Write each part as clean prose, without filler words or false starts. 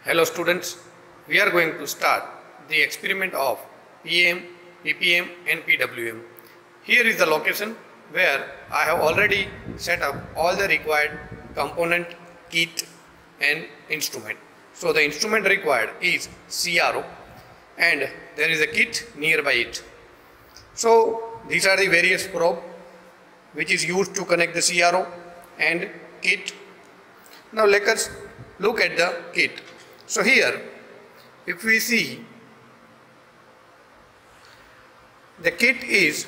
Hello students, we are going to start the experiment of PM, PPM and PWM. Here is the location where I have already set up all the required component, kit and instrument. So the instrument required is CRO and there is a kit nearby it. So these are the various probe which is used to connect the CRO and kit. Now let us look at the kit. So here, if we see, the kit is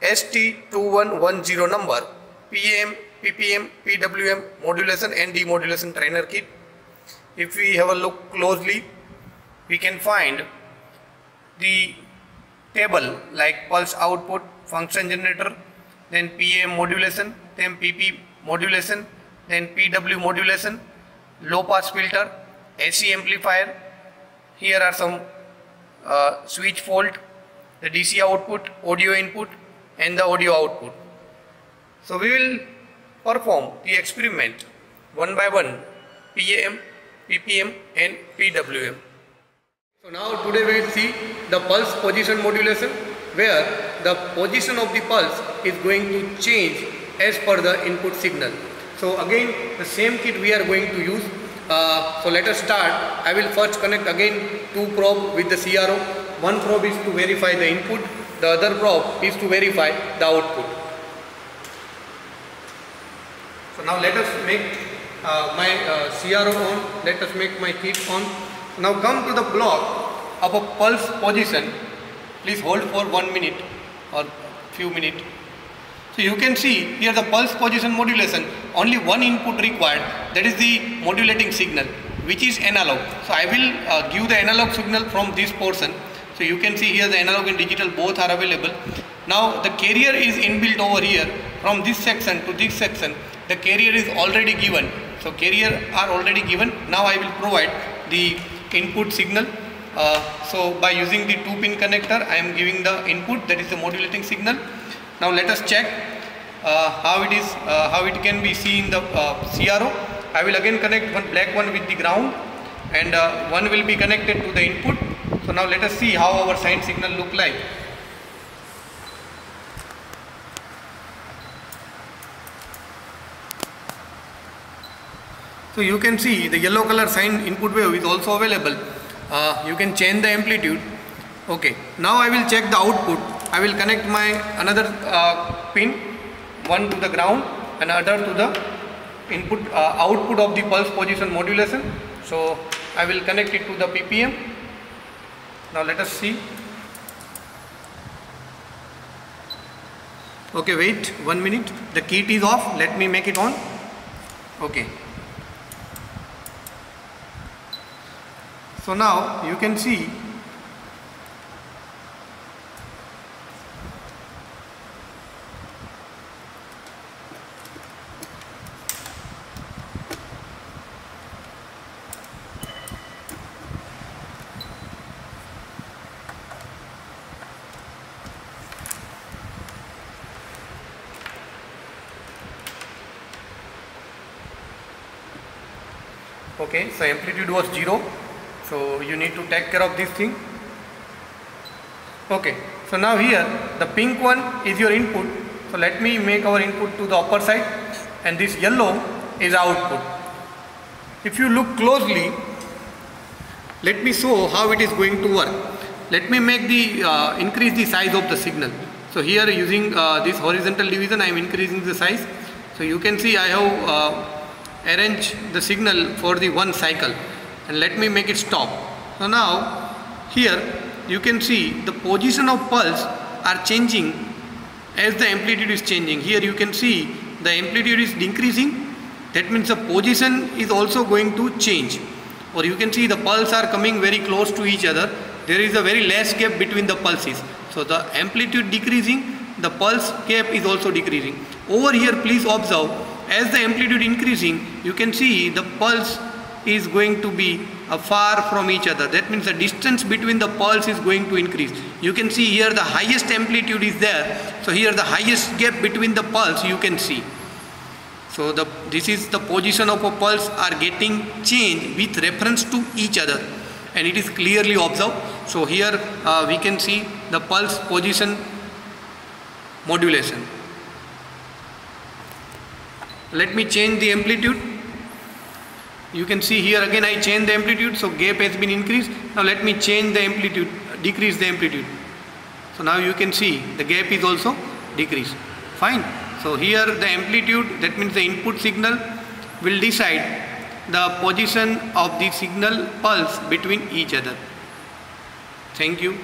ST2110 number, PM, PPM, PWM modulation and demodulation trainer kit. If we have a look closely, we can find the table like pulse output, function generator, then PM modulation, then PP modulation, then PW modulation, low pass filter, AC amplifier. Here are some switch fault, the DC output, audio input and the audio output. So we will perform the experiment one by one, PM, PPM and PWM. So now today we will see the pulse position modulation, where the position of the pulse is going to change as per the input signal. So again the same kit we are going to use. So let us start. I will first connect again two probe with the CRO. One probe is to verify the input, the other probe is to verify the output. So now let us make my CRO on, let us make my kit on. Now come to the block of a pulse position. Please hold for 1 minute or few minutes. So you can see here the pulse position modulation, only one input required, that is the modulating signal, which is analog. So I will give the analog signal from this portion. So you can see here the analog and digital both are available. Now the carrier is inbuilt over here. From this section to this section, the carrier is already given. So carrier are already given. Now I will provide the input signal. So by using the 2-pin connector, I am giving the input, that is the modulating signal. Now let us check how it can be seen in the CRO. I will again connect one black one with the ground and one will be connected to the input. So now let us see how our sine signal look like. So you can see the yellow color sine input wave is also available. You can change the amplitude. Okay, now I will check the output. I will connect my another pin, one to the ground and other to the input output of the pulse position modulation. So I will connect it to the PPM. Now let us see. Okay, wait 1 minute. The kit is off. Let me make it on. Okay. So now you can see okay, so amplitude was 0, so you need to take care of this thing. Okay, so now here the pink one is your input. So let me make our input to the upper side and this yellow is output. If you look closely, let me show how it is going to work. Let me make the increase the size of the signal. So here using this horizontal division I am increasing the size. So you can see I have arrange the signal for the one cycle and let me make it stop. So now here you can see the position of pulse are changing as the amplitude is changing. Here you can see the amplitude is decreasing, that means the position is also going to change, or you can see the pulse are coming very close to each other. There is a very less gap between the pulses. So the amplitude decreasing, the pulse gap is also decreasing. Over here please observe, as the amplitude increasing, you can see the pulse is going to be far from each other. That means the distance between the pulse is going to increase. You can see here the highest amplitude is there. So here the highest gap between the pulse you can see. So this is the position of a pulse are getting changed with reference to each other, and it is clearly observed. So here we can see the pulse position modulation. Let me change the amplitude. You can see here again I change the amplitude, so gap has been increased. Now let me change the amplitude, decrease the amplitude. So now you can see the gap is also decreased. Fine. So here the amplitude, that means the input signal, will decide the position of the signal pulse between each other. Thank you.